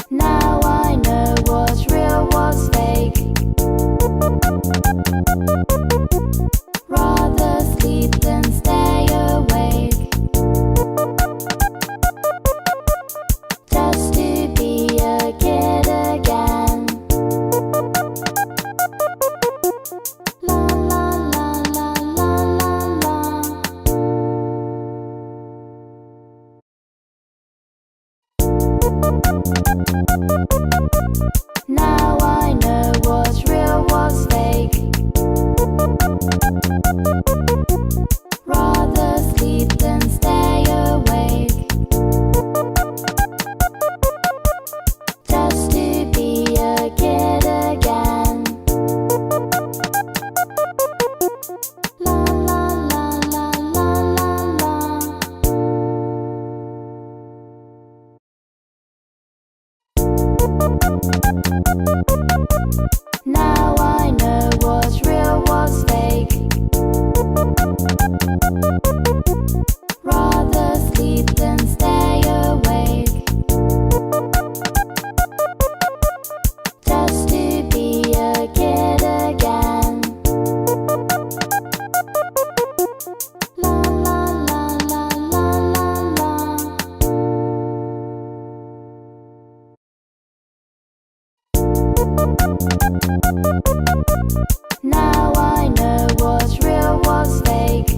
Now I know what's real, what's fake. Rather sleep than stay awake, just to be a kid again. La la la la la la la. Now I know what's real, what's fake. Rather sleep than stay awake, just to be a kid again. La la la la la la la. Now I know what's real, what's fake. Rather sleep than stay awake, just to be a kid again. La la la la la la la. Now I know what's real, what's fake.